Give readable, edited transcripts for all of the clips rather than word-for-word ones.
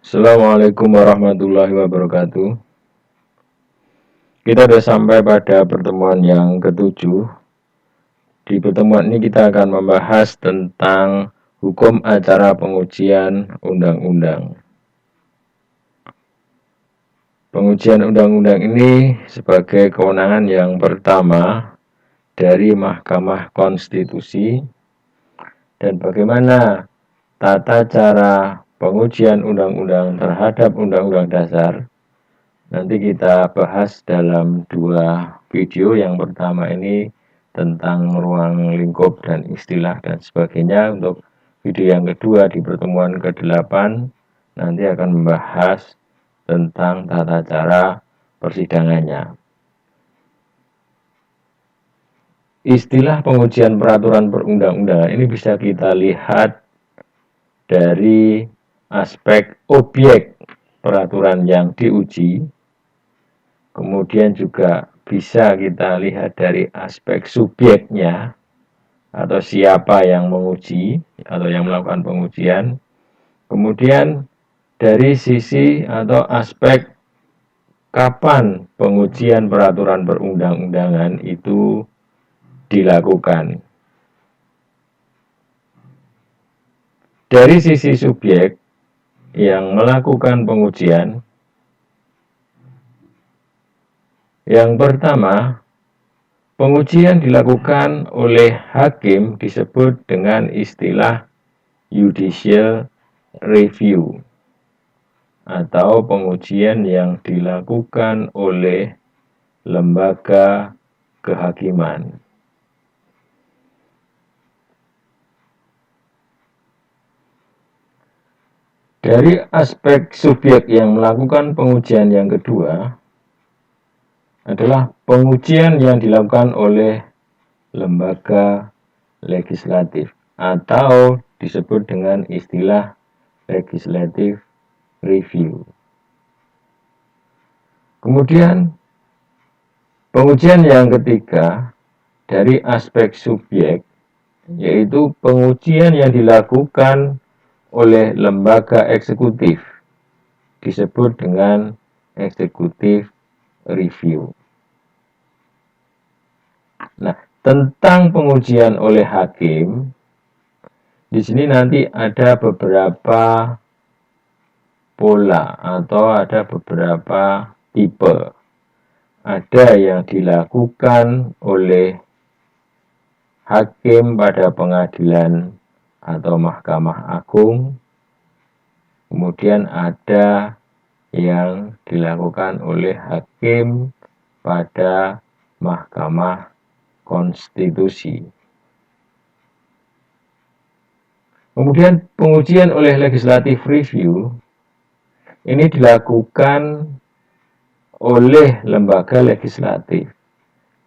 Assalamualaikum warahmatullahi wabarakatuh. Kita sudah sampai pada pertemuan yang ketujuh. Di pertemuan ini kita akan membahas tentang hukum acara pengujian undang-undang. Pengujian undang-undang ini sebagai kewenangan yang pertama dari Mahkamah Konstitusi dan bagaimana tata cara pengujian undang-undang terhadap undang-undang dasar nanti kita bahas dalam dua video. Yang pertama ini tentang ruang lingkup dan istilah dan sebagainya. Untuk video yang kedua di pertemuan ke-8 nanti akan membahas tentang tata cara persidangannya. Istilah pengujian peraturan perundang-undangan ini bisa kita lihat dari aspek objek peraturan yang diuji. Kemudian juga bisa kita lihat dari aspek subjeknya atau siapa yang menguji atau yang melakukan pengujian. Kemudian dari sisi atau aspek kapan pengujian peraturan perundang-undangan itu dilakukan. Dari sisi subjek yang melakukan pengujian, yang pertama, pengujian dilakukan oleh hakim disebut dengan istilah judicial review atau pengujian yang dilakukan oleh lembaga kehakiman. Dari aspek subjek yang melakukan pengujian yang kedua adalah pengujian yang dilakukan oleh lembaga legislatif atau disebut dengan istilah legislative review. Kemudian pengujian yang ketiga dari aspek subjek yaitu pengujian yang dilakukan oleh lembaga eksekutif disebut dengan executive review. Nah, tentang pengujian oleh hakim, di sini nanti ada beberapa pola atau ada beberapa tipe. Ada yang dilakukan oleh hakim pada pengadilan atau Mahkamah Agung. Kemudian ada yang dilakukan oleh hakim pada Mahkamah Konstitusi. Kemudian pengujian oleh legislative review ini dilakukan oleh lembaga legislatif.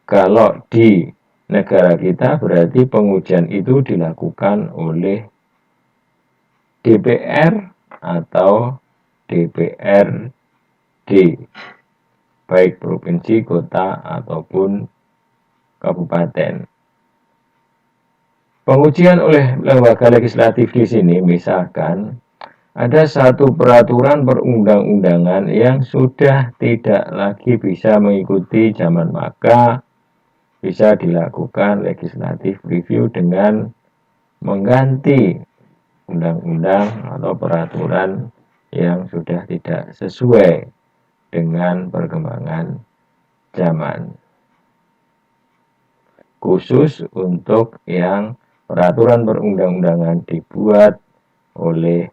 Kalau di negara kita berarti pengujian itu dilakukan oleh DPR atau DPRD, baik provinsi, kota, ataupun kabupaten. Pengujian oleh lembaga legislatif di sini misalkan ada satu peraturan perundang-undangan yang sudah tidak lagi bisa mengikuti zaman, maka bisa dilakukan legislative review dengan mengganti undang-undang atau peraturan yang sudah tidak sesuai dengan perkembangan zaman. Khusus untuk yang peraturan perundang-undangan dibuat oleh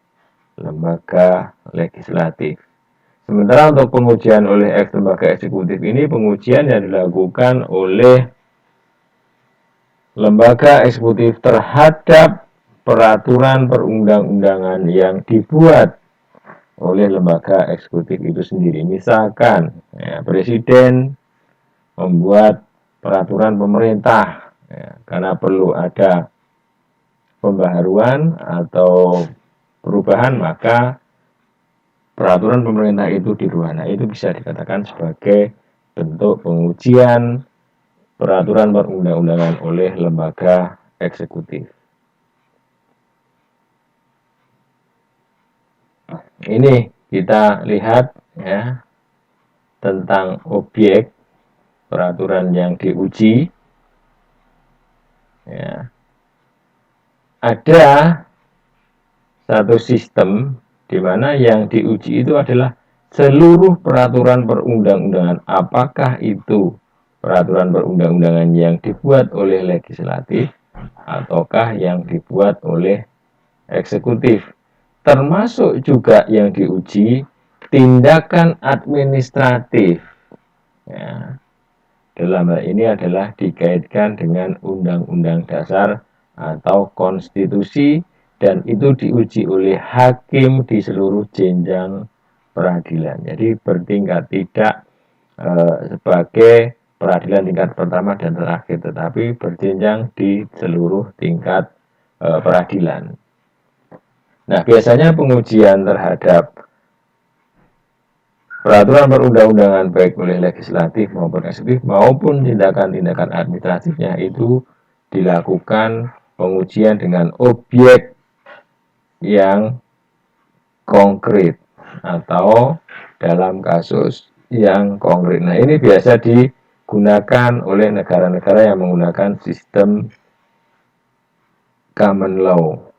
lembaga legislatif. Sementara untuk pengujian oleh lembaga eksekutif ini pengujian yang dilakukan oleh lembaga eksekutif terhadap peraturan perundang-undangan yang dibuat oleh lembaga eksekutif itu sendiri. Misalkan presiden membuat peraturan pemerintah karena perlu ada pembaharuan atau perubahan, maka peraturan pemerintah itu dirubah. Nah, itu bisa dikatakan sebagai bentuk pengujian peraturan perundang-undangan oleh lembaga eksekutif. Ini kita lihat ya tentang objek peraturan yang diuji. Ya, ada satu sistem di mana yang diuji itu adalah seluruh peraturan perundang-undangan. Apakah itu peraturan perundang-undangan yang dibuat oleh legislatif ataukah yang dibuat oleh eksekutif. Termasuk juga yang diuji tindakan administratif. Ya, dalam hal ini adalah dikaitkan dengan Undang-Undang Dasar atau konstitusi dan itu diuji oleh hakim di seluruh jenjang peradilan. Jadi bertingkat tidak sebagai peradilan tingkat pertama dan terakhir, tetapi berjenjang di seluruh tingkat peradilan. Nah, biasanya pengujian terhadap peraturan perundang-undangan baik oleh legislatif maupun eksekutif maupun tindakan-tindakan administratifnya itu dilakukan pengujian dengan objek yang konkret atau dalam kasus yang konkret. Nah, ini biasa digunakan oleh negara-negara yang menggunakan sistem common law.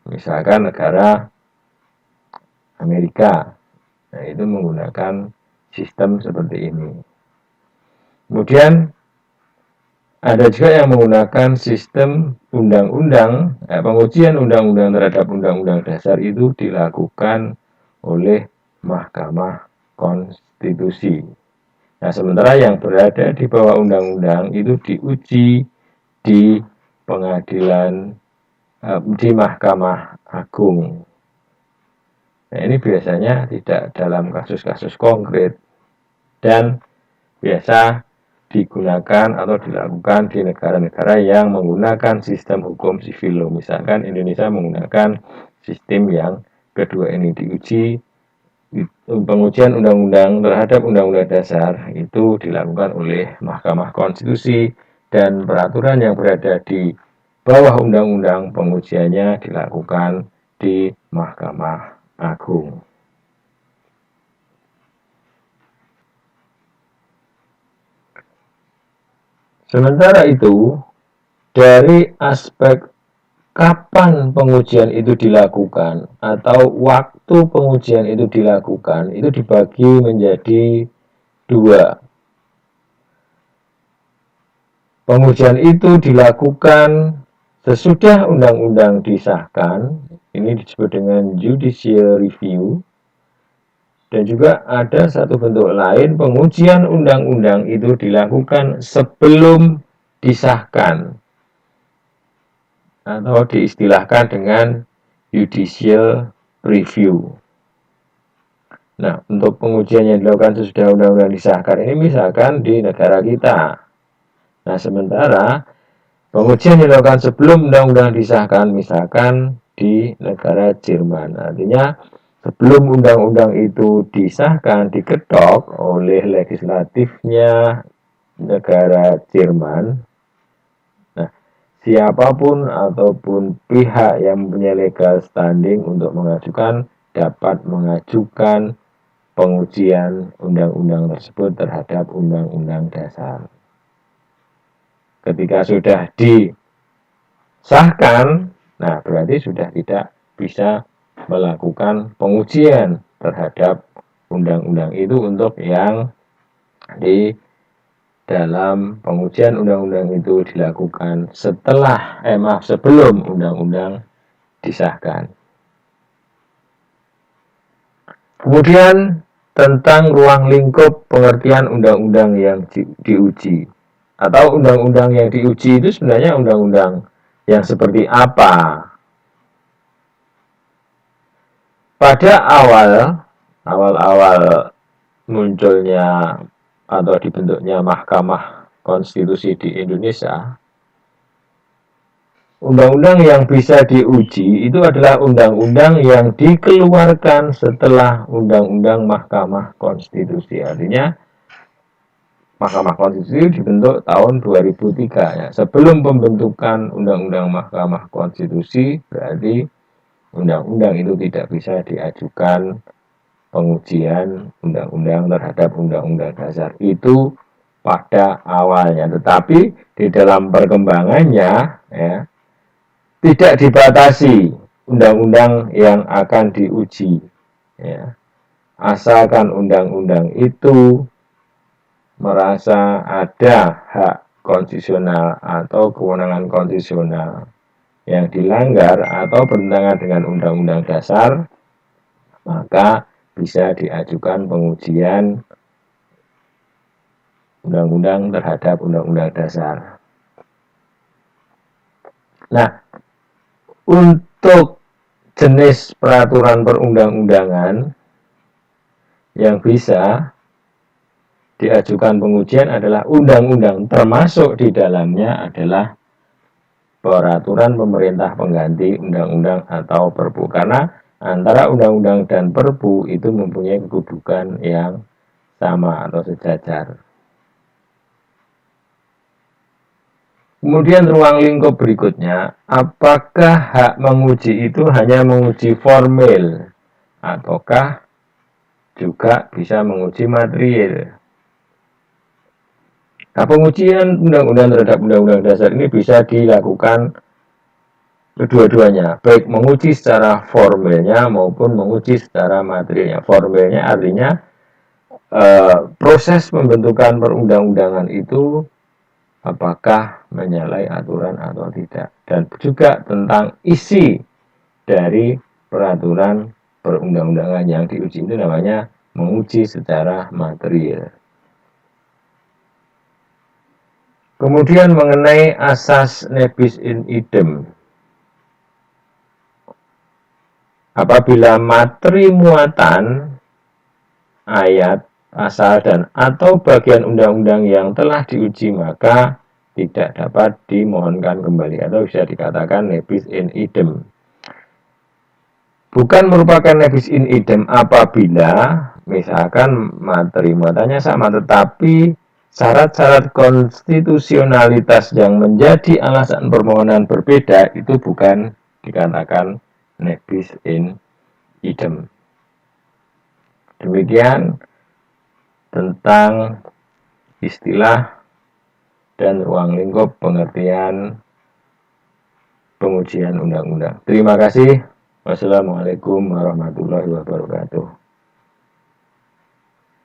Misalkan negara Amerika, nah itu menggunakan sistem seperti ini. Kemudian ada juga yang menggunakan sistem undang-undang, pengujian undang-undang terhadap undang-undang dasar itu dilakukan oleh Mahkamah Konstitusi. Nah, sementara yang berada di bawah undang-undang itu diuji di pengadilan di Mahkamah Agung. Nah, ini biasanya tidak dalam kasus-kasus konkret dan biasa digunakan atau dilakukan di negara-negara yang menggunakan sistem hukum sivil. Misalkan Indonesia menggunakan sistem yang kedua ini diuji. Pengujian undang-undang terhadap undang-undang dasar itu dilakukan oleh Mahkamah Konstitusi dan peraturan yang berada di bawah undang-undang pengujiannya dilakukan di Mahkamah Agung. Sementara itu, dari aspek kapan pengujian itu dilakukan atau waktu pengujian itu dilakukan itu dibagi menjadi dua. Pengujian itu dilakukan sesudah undang-undang disahkan, ini disebut dengan judicial review, dan juga ada satu bentuk lain, pengujian undang-undang itu dilakukan sebelum disahkan, atau diistilahkan dengan judicial review. Nah, untuk pengujian yang dilakukan sesudah undang-undang disahkan ini misalkan di negara kita. Nah, sementara pengujian dilakukan sebelum undang-undang disahkan, misalkan di negara Jerman. Artinya, sebelum undang-undang itu disahkan, diketok oleh legislatifnya negara Jerman, nah, siapapun ataupun pihak yang mempunyai legal standing untuk mengajukan dapat mengajukan pengujian undang-undang tersebut terhadap undang-undang dasar. Ketika sudah disahkan, nah berarti sudah tidak bisa melakukan pengujian terhadap undang-undang itu untuk yang di dalam pengujian undang-undang itu dilakukan sebelum undang-undang disahkan. Kemudian tentang ruang lingkup pengertian undang-undang yang diuji. Atau undang-undang yang diuji itu sebenarnya undang-undang yang seperti apa? Pada awal munculnya atau dibentuknya Mahkamah Konstitusi di Indonesia, undang-undang yang bisa diuji itu adalah undang-undang yang dikeluarkan setelah undang-undang Mahkamah Konstitusi. Artinya Mahkamah Konstitusi dibentuk tahun 2003 ya. Sebelum pembentukan Undang-Undang Mahkamah Konstitusi berarti undang-undang itu tidak bisa diajukan pengujian undang-undang terhadap undang-undang dasar itu pada awalnya, tetapi di dalam perkembangannya ya, tidak dibatasi undang-undang yang akan diuji ya. Asalkan undang-undang itu merasa ada hak konstitusional atau kewenangan konstitusional yang dilanggar atau bertentangan dengan undang-undang dasar, maka bisa diajukan pengujian undang-undang terhadap undang-undang dasar. Nah, untuk jenis peraturan perundang-undangan yang bisa diajukan pengujian adalah undang-undang, termasuk di dalamnya adalah peraturan pemerintah pengganti undang-undang atau perpu, karena antara undang-undang dan perpu itu mempunyai kedudukan yang sama atau sejajar. Kemudian ruang lingkup berikutnya, apakah hak menguji itu hanya menguji formil ataukah juga bisa menguji material? Nah, pengujian undang-undang terhadap undang-undang dasar ini bisa dilakukan kedua-duanya, baik menguji secara formilnya maupun menguji secara materialnya. Formilnya artinya proses pembentukan perundang-undangan itu apakah menyalahi aturan atau tidak, dan juga tentang isi dari peraturan perundang-undangan yang diuji itu namanya menguji secara material. Kemudian mengenai asas nebis in idem, apabila materi muatan ayat, pasal, dan atau bagian undang-undang yang telah diuji maka tidak dapat dimohonkan kembali atau bisa dikatakan nebis in idem. Bukan merupakan nebis in idem apabila misalkan materi muatannya sama tetapi syarat-syarat konstitusionalitas yang menjadi alasan permohonan berbeda, itu bukan dikatakan nebis in idem. Demikian tentang istilah dan ruang lingkup pengertian pengujian undang-undang. Terima kasih. Wassalamualaikum warahmatullahi wabarakatuh.